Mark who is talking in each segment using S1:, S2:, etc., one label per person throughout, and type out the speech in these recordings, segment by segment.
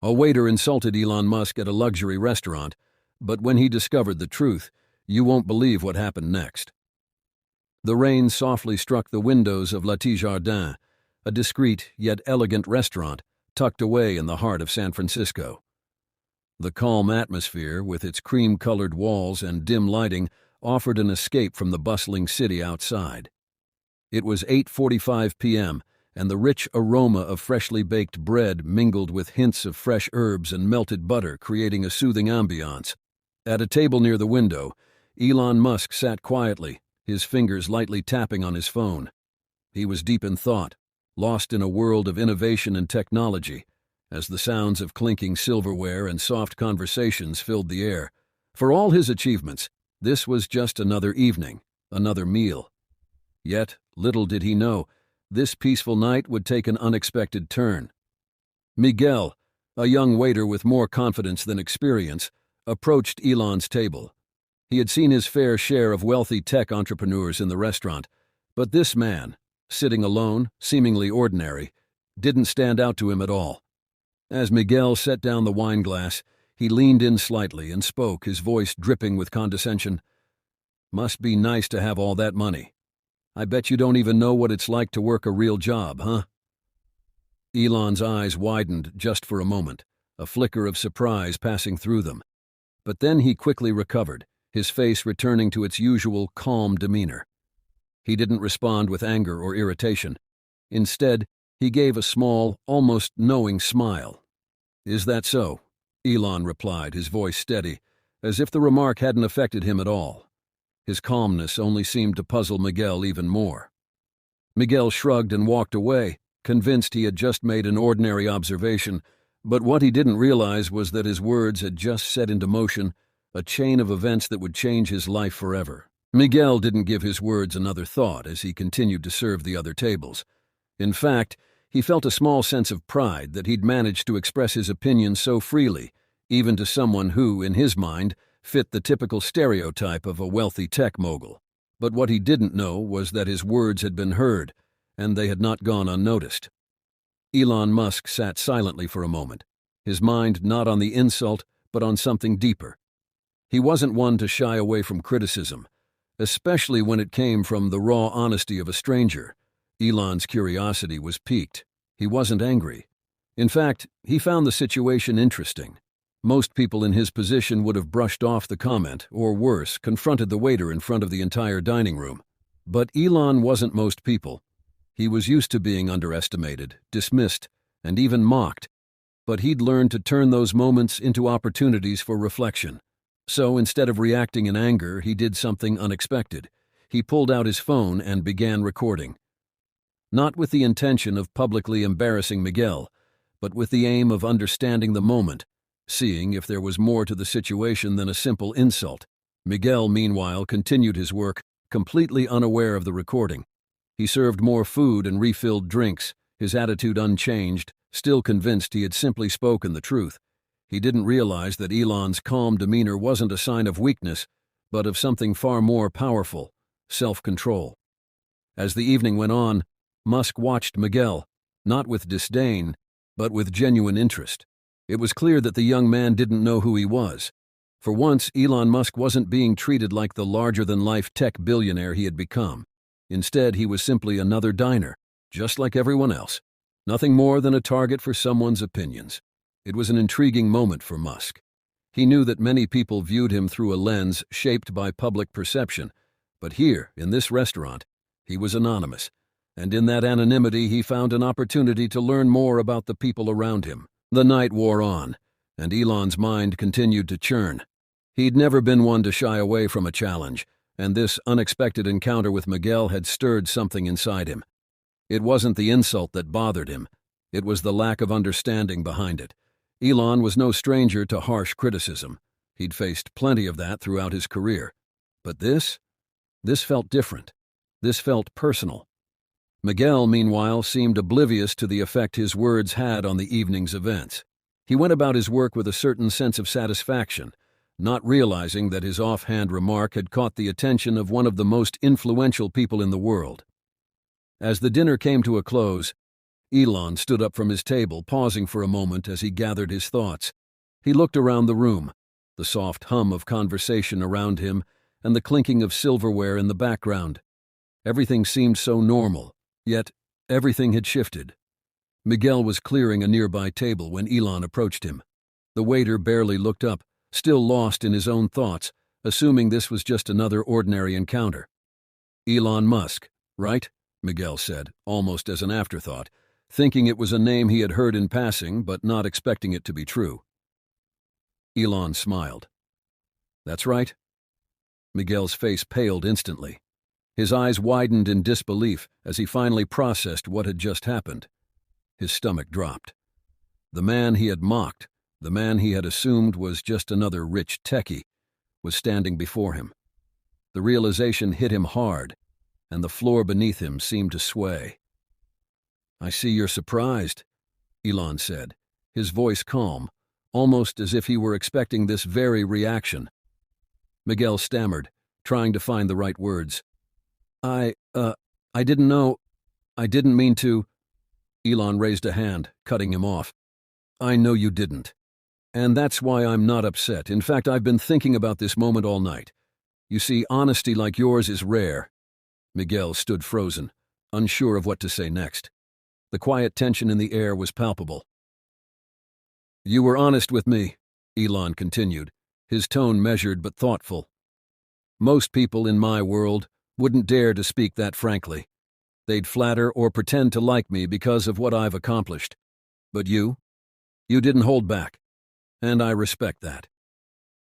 S1: A waiter insulted Elon Musk at a luxury restaurant, but when he discovered the truth, you won't believe what happened next. The rain softly struck the windows of Le Jardin, a discreet yet elegant restaurant tucked away in the heart of San Francisco. The calm atmosphere, with its cream-colored walls and dim lighting, offered an escape from the bustling city outside. It was 8:45 p.m., and the rich aroma of freshly baked bread mingled with hints of fresh herbs and melted butter, creating a soothing ambiance. At a table near the window, Elon Musk sat quietly, his fingers lightly tapping on his phone. He was deep in thought, lost in a world of innovation and technology, as the sounds of clinking silverware and soft conversations filled the air. For all his achievements, this was just another evening, another meal. Yet, little did he know, this peaceful night would take an unexpected turn. Miguel, a young waiter with more confidence than experience, approached Elon's table. He had seen his fair share of wealthy tech entrepreneurs in the restaurant, but this man, sitting alone, seemingly ordinary, didn't stand out to him at all. As Miguel set down the wine glass, he leaned in slightly and spoke, his voice dripping with condescension. "Must be nice to have all that money. I bet you don't even know what it's like to work a real job, huh?" Elon's eyes widened just for a moment, a flicker of surprise passing through them. But then he quickly recovered, his face returning to its usual calm demeanor. He didn't respond with anger or irritation. Instead, he gave a small, almost knowing smile. "Is that so?" Elon replied, his voice steady, as if the remark hadn't affected him at all. His calmness only seemed to puzzle Miguel even more. Miguel shrugged and walked away, convinced he had just made an ordinary observation, but what he didn't realize was that his words had just set into motion a chain of events that would change his life forever. Miguel didn't give his words another thought as he continued to serve the other tables. In fact, he felt a small sense of pride that he'd managed to express his opinions so freely, even to someone who, in his mind, fit the typical stereotype of a wealthy tech mogul. But what he didn't know was that his words had been heard, and they had not gone unnoticed. Elon Musk sat silently for a moment, his mind not on the insult, but on something deeper. He wasn't one to shy away from criticism, especially when it came from the raw honesty of a stranger. Elon's curiosity was piqued. He wasn't angry. In fact, he found the situation interesting. Most people in his position would have brushed off the comment, or worse, confronted the waiter in front of the entire dining room. But Elon wasn't most people. He was used to being underestimated, dismissed, and even mocked. But he'd learned to turn those moments into opportunities for reflection. So instead of reacting in anger, he did something unexpected. He pulled out his phone and began recording. Not with the intention of publicly embarrassing Miguel, but with the aim of understanding the moment, seeing if there was more to the situation than a simple insult. Miguel, meanwhile, continued his work, completely unaware of the recording. He served more food and refilled drinks, his attitude unchanged, still convinced he had simply spoken the truth. He didn't realize that Elon's calm demeanor wasn't a sign of weakness, but of something far more powerful, self-control. As the evening went on, Musk watched Miguel, not with disdain, but with genuine interest. It was clear that the young man didn't know who he was. For once, Elon Musk wasn't being treated like the larger-than-life tech billionaire he had become. Instead, he was simply another diner, just like everyone else. Nothing more than a target for someone's opinions. It was an intriguing moment for Musk. He knew that many people viewed him through a lens shaped by public perception, but here, in this restaurant, he was anonymous, and in that anonymity he found an opportunity to learn more about the people around him. The night wore on, and Elon's mind continued to churn. He'd never been one to shy away from a challenge, and this unexpected encounter with Miguel had stirred something inside him. It wasn't the insult that bothered him. It was the lack of understanding behind it. Elon was no stranger to harsh criticism. He'd faced plenty of that throughout his career. But this felt different. This felt personal. Miguel, meanwhile, seemed oblivious to the effect his words had on the evening's events. He went about his work with a certain sense of satisfaction, not realizing that his offhand remark had caught the attention of one of the most influential people in the world. As the dinner came to a close, Elon stood up from his table, pausing for a moment as he gathered his thoughts. He looked around the room, the soft hum of conversation around him and the clinking of silverware in the background. Everything seemed so normal, yet everything had shifted. Miguel was clearing a nearby table when Elon approached him. The waiter barely looked up, still lost in his own thoughts, assuming this was just another ordinary encounter. Elon Musk, right? Miguel said, almost as an afterthought, thinking it was a name he had heard in passing but not expecting it to be true. Elon smiled. That's right. Miguel's face paled instantly. His eyes widened in disbelief as he finally processed what had just happened. His stomach dropped. The man he had mocked, the man he had assumed was just another rich techie, was standing before him. The realization hit him hard, and the floor beneath him seemed to sway. "I see you're surprised," Elon said, his voice calm, almost as if he were expecting this very reaction. Miguel stammered, trying to find the right words. I didn't know. I didn't mean to." Elon raised a hand, cutting him off. "I know you didn't. And that's why I'm not upset. In fact, I've been thinking about this moment all night. You see, honesty like yours is rare." Miguel stood frozen, unsure of what to say next. The quiet tension in the air was palpable. "You were honest with me," Elon continued, his tone measured but thoughtful. "Most people in my world wouldn't dare to speak that frankly. They'd flatter or pretend to like me because of what I've accomplished. But you didn't hold back. And I respect that."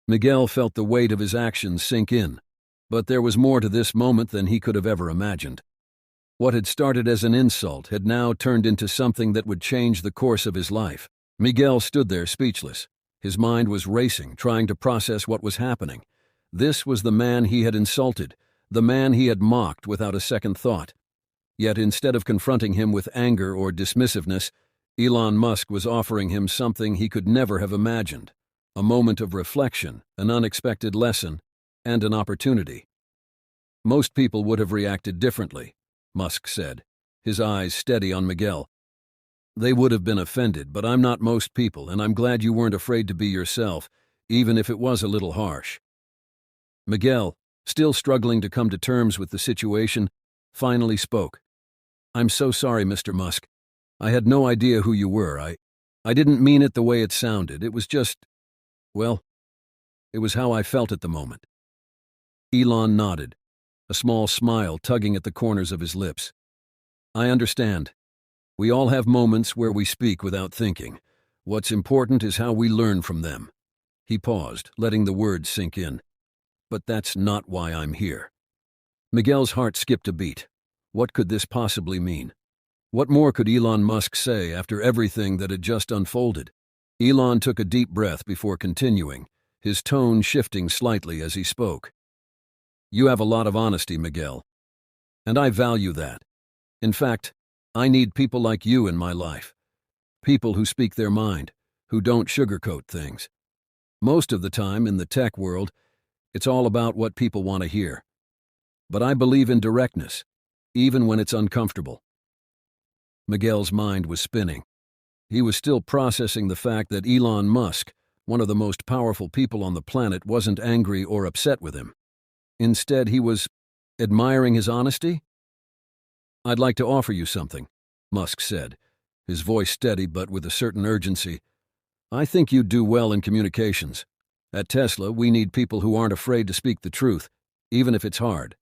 S1: Miguel felt the weight of his actions sink in, but there was more to this moment than he could have ever imagined. What had started as an insult had now turned into something that would change the course of his life. Miguel stood there speechless. His mind was racing, trying to process what was happening. This was the man he had insulted, the man he had mocked without a second thought. Yet instead of confronting him with anger or dismissiveness, Elon Musk was offering him something he could never have imagined: a moment of reflection, an unexpected lesson, and an opportunity. "Most people would have reacted differently," Musk said, his eyes steady on Miguel. "They would have been offended, but I'm not most people, and I'm glad you weren't afraid to be yourself, even if it was a little harsh." Miguel, still struggling to come to terms with the situation, finally spoke. "I'm so sorry, Mr. Musk. I had no idea who you were. I didn't mean it the way it sounded. It was just, well, it was how I felt at the moment." Elon nodded, a small smile tugging at the corners of his lips. "I understand. We all have moments where we speak without thinking. What's important is how we learn from them." He paused, letting the words sink in. "But that's not why I'm here." Miguel's heart skipped a beat. What could this possibly mean? What more could Elon Musk say after everything that had just unfolded? Elon took a deep breath before continuing, his tone shifting slightly as he spoke. "You have a lot of honesty, Miguel, and I value that. In fact, I need people like you in my life. People who speak their mind, who don't sugarcoat things. Most of the time in the tech world, it's all about what people want to hear. But I believe in directness, even when it's uncomfortable." Miguel's mind was spinning. He was still processing the fact that Elon Musk, one of the most powerful people on the planet, wasn't angry or upset with him. Instead, he was admiring his honesty. "I'd like to offer you something," Musk said, his voice steady but with a certain urgency. "I think you'd do well in communications. At Tesla, we need people who aren't afraid to speak the truth, even if it's hard.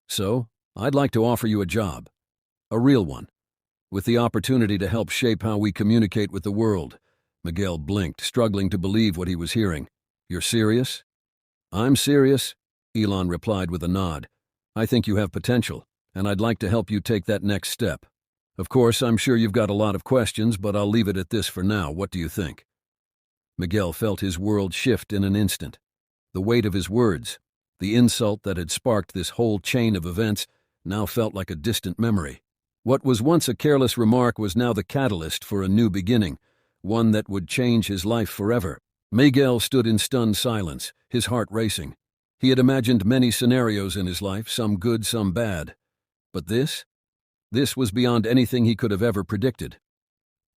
S1: So, I'd like to offer you a job. A real one. With the opportunity to help shape how we communicate with the world." Miguel blinked, struggling to believe what he was hearing. "You're serious?" "I'm serious," Elon replied with a nod. "I think you have potential, and I'd like to help you take that next step. Of course, I'm sure you've got a lot of questions, but I'll leave it at this for now. What do you think?" Miguel felt his world shift in an instant. The weight of his words, the insult that had sparked this whole chain of events, now felt like a distant memory. What was once a careless remark was now the catalyst for a new beginning, one that would change his life forever. Miguel stood in stunned silence, his heart racing. He had imagined many scenarios in his life, some good, some bad. But this was beyond anything he could have ever predicted.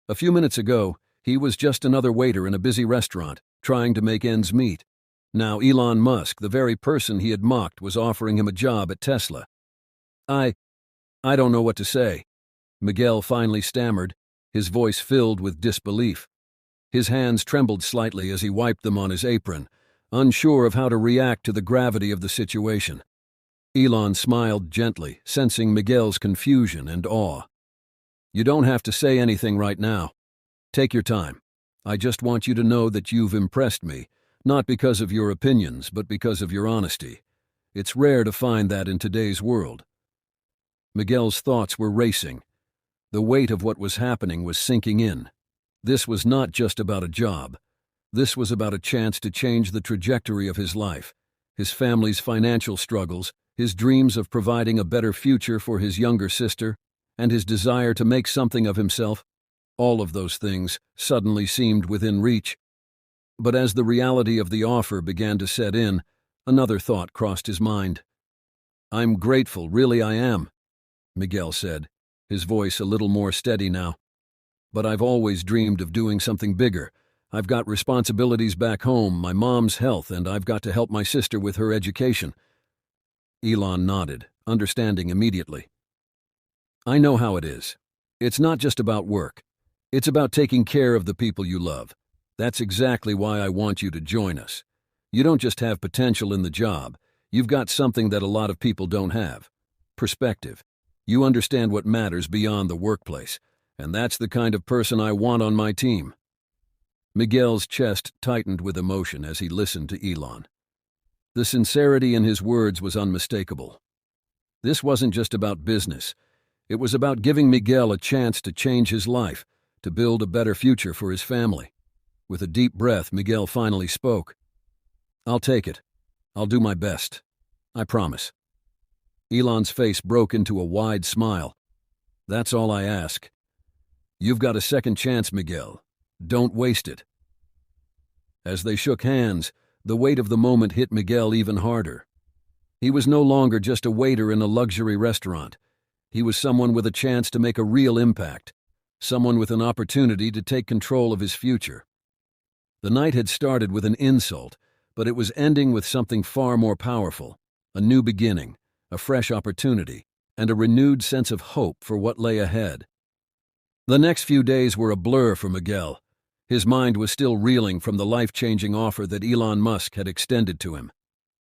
S1: A few minutes ago, he was just another waiter in a busy restaurant, trying to make ends meet. Now Elon Musk, the very person he had mocked, was offering him a job at Tesla. I don't know what to say," Miguel finally stammered, his voice filled with disbelief. His hands trembled slightly as he wiped them on his apron, unsure of how to react to the gravity of the situation. Elon smiled gently, sensing Miguel's confusion and awe. "You don't have to say anything right now. Take your time. I just want you to know that you've impressed me, not because of your opinions, but because of your honesty. It's rare to find that in today's world." Miguel's thoughts were racing. The weight of what was happening was sinking in. This was not just about a job. This was about a chance to change the trajectory of his life, his family's financial struggles, his dreams of providing a better future for his younger sister, and his desire to make something of himself. All of those things suddenly seemed within reach. But as the reality of the offer began to set in, another thought crossed his mind. "I'm grateful, really I am," Miguel said, his voice a little more steady now. "But I've always dreamed of doing something bigger. I've got responsibilities back home, my mom's health, and I've got to help my sister with her education." Elon nodded, understanding immediately. "I know how it is. It's not just about work. It's about taking care of the people you love. That's exactly why I want you to join us. You don't just have potential in the job. You've got something that a lot of people don't have. Perspective. You understand what matters beyond the workplace, and that's the kind of person I want on my team." Miguel's chest tightened with emotion as he listened to Elon. The sincerity in his words was unmistakable. This wasn't just about business. It was about giving Miguel a chance to change his life, to build a better future for his family. With a deep breath, Miguel finally spoke. "I'll take it. I'll do my best. I promise." Elon's face broke into a wide smile. "That's all I ask. You've got a second chance, Miguel. Don't waste it." As they shook hands, the weight of the moment hit Miguel even harder. He was no longer just a waiter in a luxury restaurant. He was someone with a chance to make a real impact, someone with an opportunity to take control of his future. The night had started with an insult, but it was ending with something far more powerful, a new beginning, a fresh opportunity, and a renewed sense of hope for what lay ahead. The next few days were a blur for Miguel. His mind was still reeling from the life-changing offer that Elon Musk had extended to him.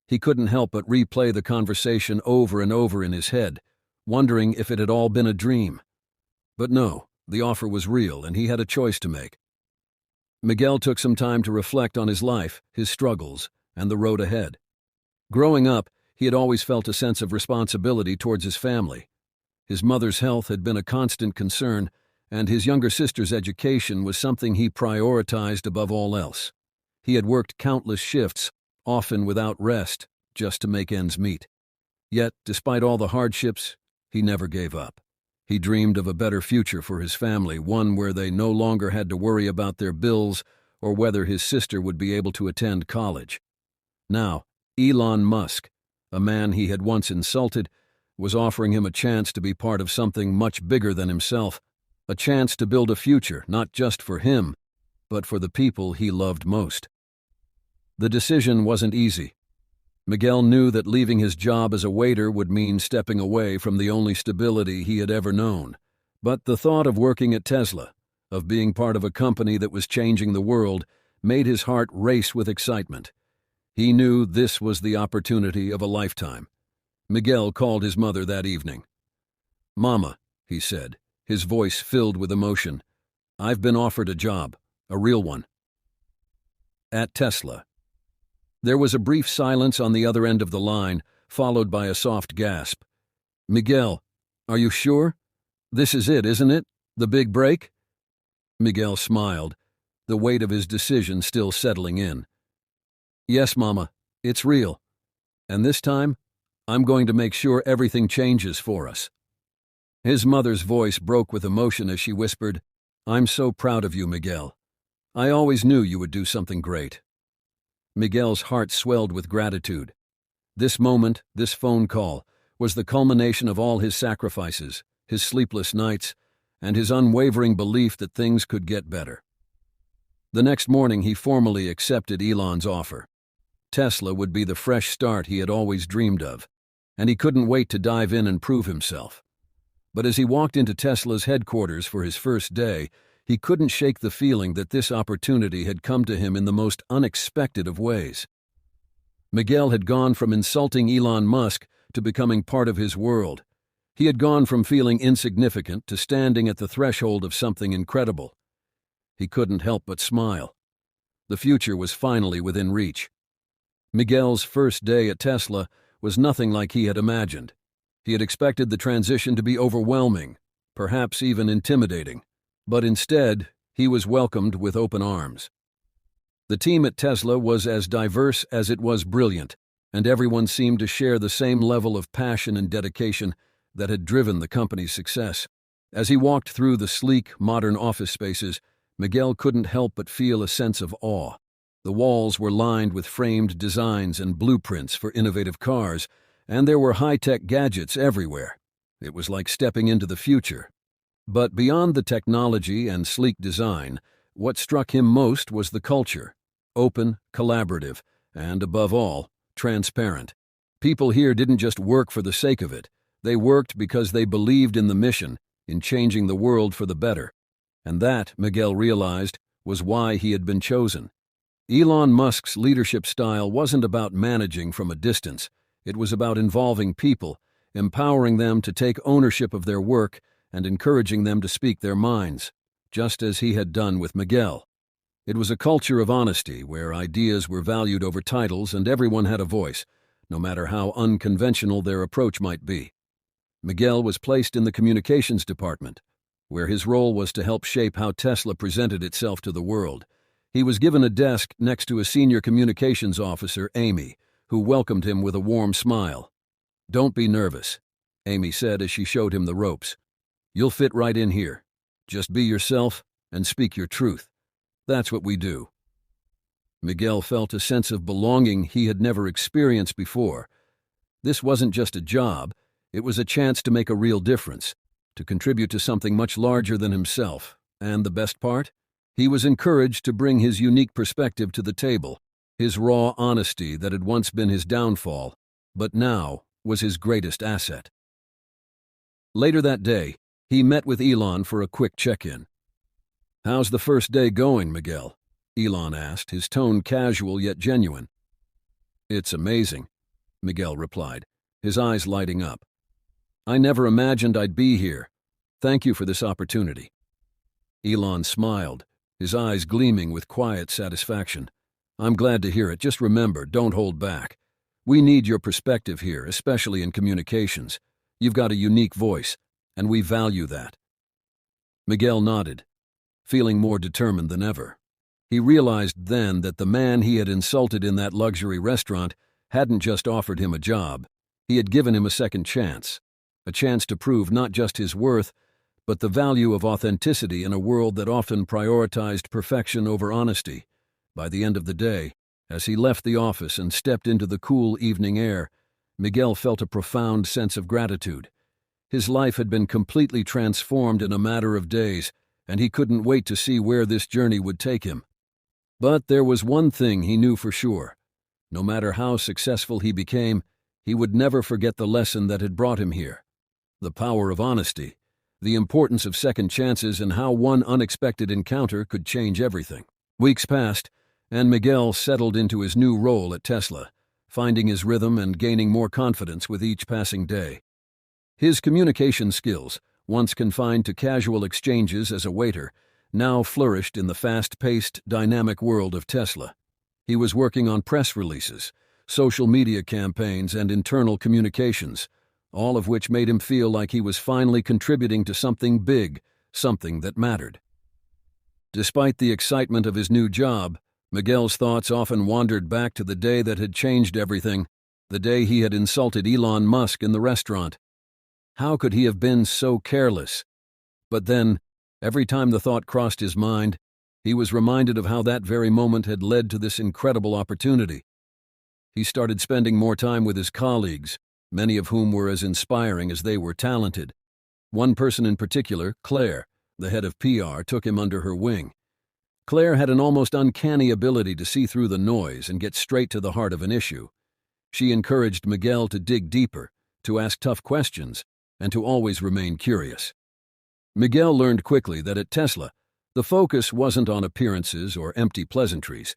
S1: He couldn't help but replay the conversation over and over in his head, wondering if it had all been a dream. But no, the offer was real, and he had a choice to make. Miguel took some time to reflect on his life, his struggles, and the road ahead. Growing up, he had always felt a sense of responsibility towards his family. His mother's health had been a constant concern, and his younger sister's education was something he prioritized above all else. He had worked countless shifts, often without rest, just to make ends meet. Yet, despite all the hardships, he never gave up. He dreamed of a better future for his family, one where they no longer had to worry about their bills or whether his sister would be able to attend college. Now, Elon Musk, a man he had once insulted, was offering him a chance to be part of something much bigger than himself, a chance to build a future not just for him, but for the people he loved most. The decision wasn't easy. Miguel knew that leaving his job as a waiter would mean stepping away from the only stability he had ever known. But the thought of working at Tesla, of being part of a company that was changing the world, made his heart race with excitement. He knew this was the opportunity of a lifetime. Miguel called his mother that evening. "Mama," he said, his voice filled with emotion, "I've been offered a job, a real one." At Tesla. There was a brief silence on the other end of the line, followed by a soft gasp. "Miguel, are you sure? This is it, isn't it? The big break?" Miguel smiled, the weight of his decision still settling in. "Yes, Mama, it's real. And this time, I'm going to make sure everything changes for us." His mother's voice broke with emotion as she whispered, "I'm so proud of you, Miguel. I always knew you would do something great." Miguel's heart swelled with gratitude. This moment, this phone call, was the culmination of all his sacrifices, his sleepless nights, and his unwavering belief that things could get better. The next morning, he formally accepted Elon's offer. Tesla would be the fresh start he had always dreamed of, and he couldn't wait to dive in and prove himself. But as he walked into Tesla's headquarters for his first day, he couldn't shake the feeling that this opportunity had come to him in the most unexpected of ways. Miguel had gone from insulting Elon Musk to becoming part of his world. He had gone from feeling insignificant to standing at the threshold of something incredible. He couldn't help but smile. The future was finally within reach. Miguel's first day at Tesla was nothing like he had imagined. He had expected the transition to be overwhelming, perhaps even intimidating. But instead, he was welcomed with open arms. The team at Tesla was as diverse as it was brilliant, and everyone seemed to share the same level of passion and dedication that had driven the company's success. As he walked through the sleek, modern office spaces, Miguel couldn't help but feel a sense of awe. The walls were lined with framed designs and blueprints for innovative cars, and there were high-tech gadgets everywhere. It was like stepping into the future. But beyond the technology and sleek design, what struck him most was the culture. Open, collaborative, and above all, transparent. People here didn't just work for the sake of it. They worked because they believed in the mission, in changing the world for the better. And that, Miguel realized, was why he had been chosen. Elon Musk's leadership style wasn't about managing from a distance. It was about involving people, empowering them to take ownership of their work, and encouraging them to speak their minds, just as he had done with Miguel. It was a culture of honesty where ideas were valued over titles and everyone had a voice, no matter how unconventional their approach might be. Miguel was placed in the communications department, where his role was to help shape how Tesla presented itself to the world. He was given a desk next to a senior communications officer, Amy, who welcomed him with a warm smile. "Don't be nervous," Amy said as she showed him the ropes. "You'll fit right in here. Just be yourself and speak your truth. That's what we do." Miguel felt a sense of belonging he had never experienced before. This wasn't just a job, it was a chance to make a real difference, to contribute to something much larger than himself. And the best part? He was encouraged to bring his unique perspective to the table, his raw honesty that had once been his downfall, but now was his greatest asset. Later that day, he met with Elon for a quick check-in. "How's the first day going, Miguel?" Elon asked, his tone casual yet genuine. "It's amazing," Miguel replied, his eyes lighting up. "I never imagined I'd be here. Thank you for this opportunity." Elon smiled, his eyes gleaming with quiet satisfaction. "I'm glad to hear it. Just remember, don't hold back. We need your perspective here, especially in communications. You've got a unique voice, and we value that." Miguel nodded, feeling more determined than ever. He realized then that the man he had insulted in that luxury restaurant hadn't just offered him a job. He had given him a second chance, a chance to prove not just his worth, but the value of authenticity in a world that often prioritized perfection over honesty. By the end of the day, as he left the office and stepped into the cool evening air, Miguel felt a profound sense of gratitude. His life had been completely transformed in a matter of days, and he couldn't wait to see where this journey would take him. But there was one thing he knew for sure. No matter how successful he became, he would never forget the lesson that had brought him here. The power of honesty, the importance of second chances, and how one unexpected encounter could change everything. Weeks passed, and Miguel settled into his new role at Tesla, finding his rhythm and gaining more confidence with each passing day. His communication skills, once confined to casual exchanges as a waiter, now flourished in the fast-paced, dynamic world of Tesla. He was working on press releases, social media campaigns, and internal communications, all of which made him feel like he was finally contributing to something big, something that mattered. Despite the excitement of his new job, Miguel's thoughts often wandered back to the day that had changed everything, the day he had insulted Elon Musk in the restaurant. How could he have been so careless? But then, every time the thought crossed his mind, he was reminded of how that very moment had led to this incredible opportunity. He started spending more time with his colleagues, many of whom were as inspiring as they were talented. One person in particular, Claire, the head of PR, took him under her wing. Claire had an almost uncanny ability to see through the noise and get straight to the heart of an issue. She encouraged Miguel to dig deeper, to ask tough questions, and to always remain curious. Miguel learned quickly that at Tesla, the focus wasn't on appearances or empty pleasantries.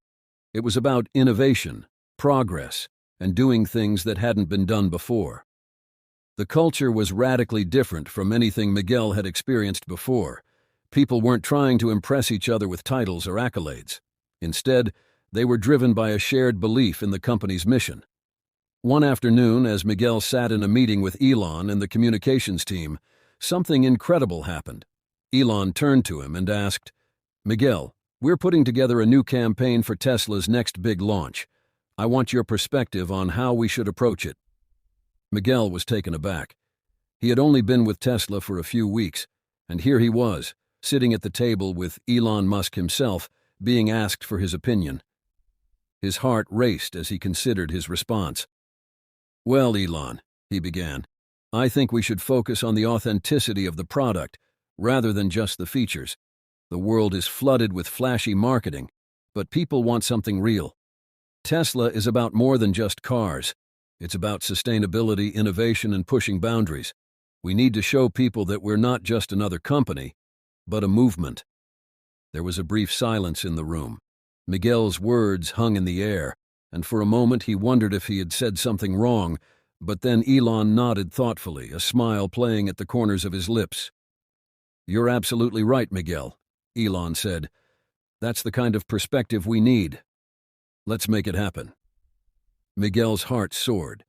S1: It was about innovation, progress, and doing things that hadn't been done before. The culture was radically different from anything Miguel had experienced before. People weren't trying to impress each other with titles or accolades. Instead, they were driven by a shared belief in the company's mission. One afternoon, as Miguel sat in a meeting with Elon and the communications team, something incredible happened. Elon turned to him and asked, "Miguel, we're putting together a new campaign for Tesla's next big launch. I want your perspective on how we should approach it." Miguel was taken aback. He had only been with Tesla for a few weeks, and here he was, sitting at the table with Elon Musk himself, being asked for his opinion. His heart raced as he considered his response. "Well, Elon," he began, "I think we should focus on the authenticity of the product, rather than just the features. The world is flooded with flashy marketing, but people want something real. Tesla is about more than just cars. It's about sustainability, innovation, and pushing boundaries. We need to show people that we're not just another company, but a movement." There was a brief silence in the room. Miguel's words hung in the air, and for a moment he wondered if he had said something wrong, but then Elon nodded thoughtfully, a smile playing at the corners of his lips. "You're absolutely right, Miguel," Elon said. "That's the kind of perspective we need. Let's make it happen." Miguel's heart soared.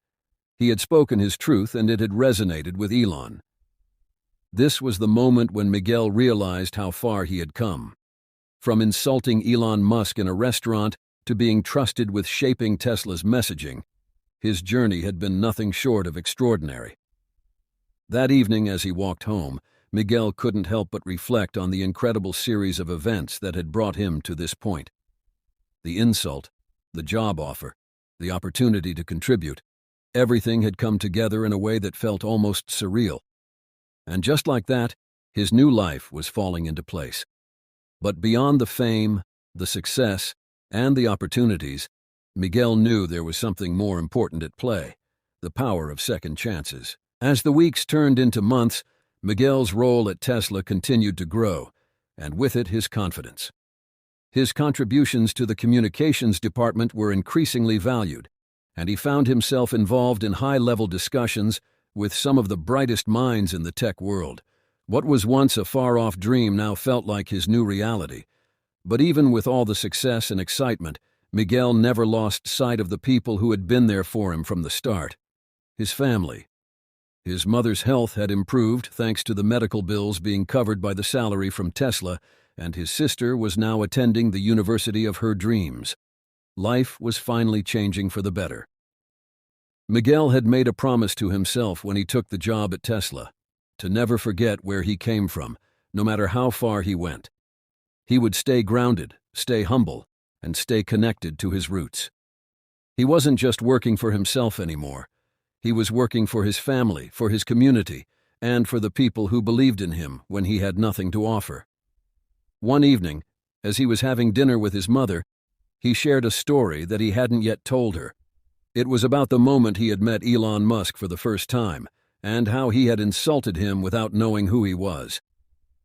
S1: He had spoken his truth, and it had resonated with Elon. This was the moment when Miguel realized how far he had come. From insulting Elon Musk in a restaurant to being trusted with shaping Tesla's messaging, his journey had been nothing short of extraordinary. That evening, as he walked home, Miguel couldn't help but reflect on the incredible series of events that had brought him to this point. The insult, the job offer, the opportunity to contribute, everything had come together in a way that felt almost surreal. And just like that, his new life was falling into place. But beyond the fame, the success, and the opportunities, Miguel knew there was something more important at play: the power of second chances. As the weeks turned into months, Miguel's role at Tesla continued to grow, and with it his confidence. His contributions to the communications department were increasingly valued, and he found himself involved in high-level discussions with some of the brightest minds in the tech world. What was once a far-off dream now felt like his new reality. But even with all the success and excitement, Miguel never lost sight of the people who had been there for him from the start. His family. His mother's health had improved thanks to the medical bills being covered by the salary from Tesla, and his sister was now attending the university of her dreams. Life was finally changing for the better. Miguel had made a promise to himself when he took the job at Tesla, to never forget where he came from, no matter how far he went. He would stay grounded, stay humble, and stay connected to his roots. He wasn't just working for himself anymore. He was working for his family, for his community, and for the people who believed in him when he had nothing to offer. One evening, as he was having dinner with his mother, he shared a story that he hadn't yet told her. It was about the moment he had met Elon Musk for the first time, and how he had insulted him without knowing who he was.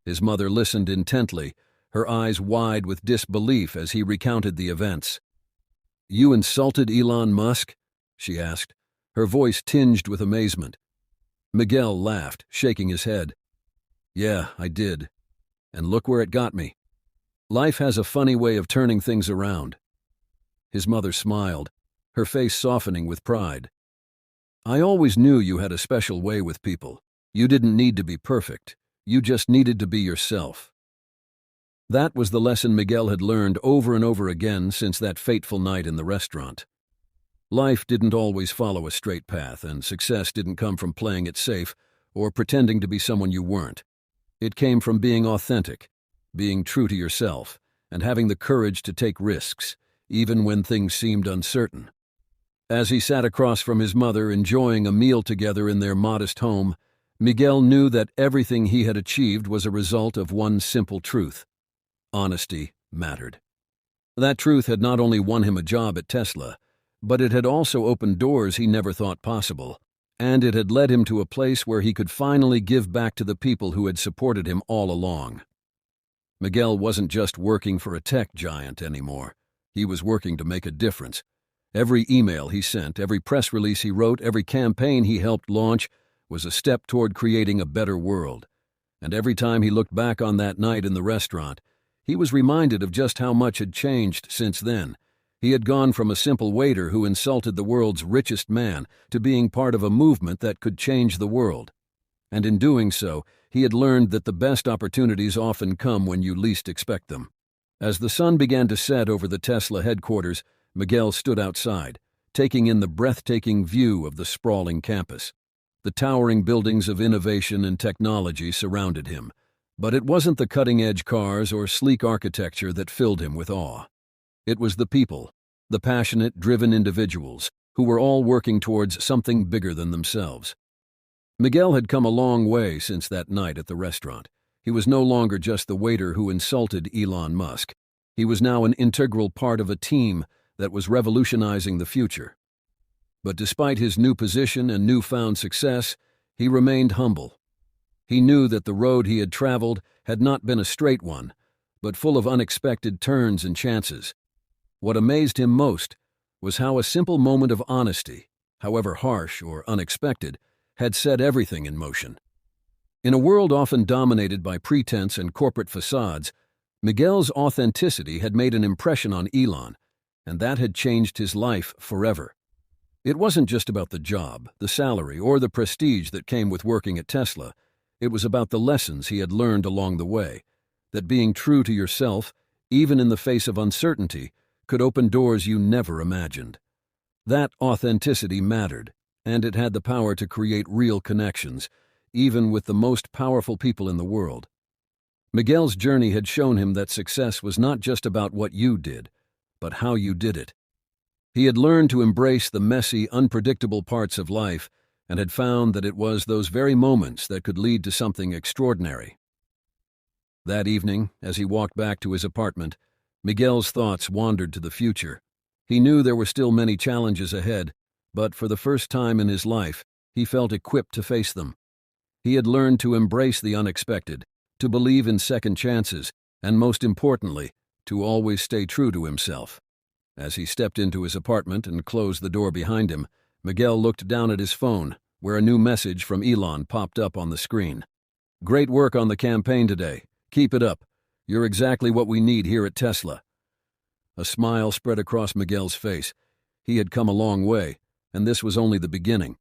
S1: His mother listened intently, her eyes wide with disbelief as he recounted the events. "You insulted Elon Musk?" she asked, her voice tinged with amazement. Miguel laughed, shaking his head. "Yeah, I did. And look where it got me. Life has a funny way of turning things around." His mother smiled, her face softening with pride. "I always knew you had a special way with people. You didn't need to be perfect. You just needed to be yourself." That was the lesson Miguel had learned over and over again since that fateful night in the restaurant. Life didn't always follow a straight path, and success didn't come from playing it safe or pretending to be someone you weren't. It came from being authentic, being true to yourself, and having the courage to take risks, even when things seemed uncertain. As he sat across from his mother enjoying a meal together in their modest home, Miguel knew that everything he had achieved was a result of one simple truth: honesty mattered. That truth had not only won him a job at Tesla, but it had also opened doors he never thought possible, and it had led him to a place where he could finally give back to the people who had supported him all along. Miguel wasn't just working for a tech giant anymore. He was working to make a difference. Every email he sent, every press release he wrote, every campaign he helped launch was a step toward creating a better world. And every time he looked back on that night in the restaurant, he was reminded of just how much had changed since then. He had gone from a simple waiter who insulted the world's richest man to being part of a movement that could change the world. And in doing so, he had learned that the best opportunities often come when you least expect them. As the sun began to set over the Tesla headquarters, Miguel stood outside, taking in the breathtaking view of the sprawling campus. The towering buildings of innovation and technology surrounded him, but it wasn't the cutting-edge cars or sleek architecture that filled him with awe. It was the people, the passionate, driven individuals, who were all working towards something bigger than themselves. Miguel had come a long way since that night at the restaurant. He was no longer just the waiter who insulted Elon Musk. He was now an integral part of a team that was revolutionizing the future. But despite his new position and newfound success, he remained humble. He knew that the road he had traveled had not been a straight one, but full of unexpected turns and chances. What amazed him most was how a simple moment of honesty, however harsh or unexpected, had set everything in motion. In a world often dominated by pretense and corporate facades, Miguel's authenticity had made an impression on Elon, and that had changed his life forever. It wasn't just about the job, the salary, or the prestige that came with working at Tesla. It was about the lessons he had learned along the way, that being true to yourself, even in the face of uncertainty, could open doors you never imagined. That authenticity mattered, and it had the power to create real connections, even with the most powerful people in the world. Miguel's journey had shown him that success was not just about what you did, but how you did it. He had learned to embrace the messy, unpredictable parts of life and had found that it was those very moments that could lead to something extraordinary. That evening, as he walked back to his apartment, Miguel's thoughts wandered to the future. He knew there were still many challenges ahead, but for the first time in his life, he felt equipped to face them. He had learned to embrace the unexpected, to believe in second chances, and most importantly, to always stay true to himself. As he stepped into his apartment and closed the door behind him, Miguel looked down at his phone, where a new message from Elon popped up on the screen. "Great work on the campaign today. Keep it up. You're exactly what we need here at Tesla." A smile spread across Miguel's face. He had come a long way, and this was only the beginning.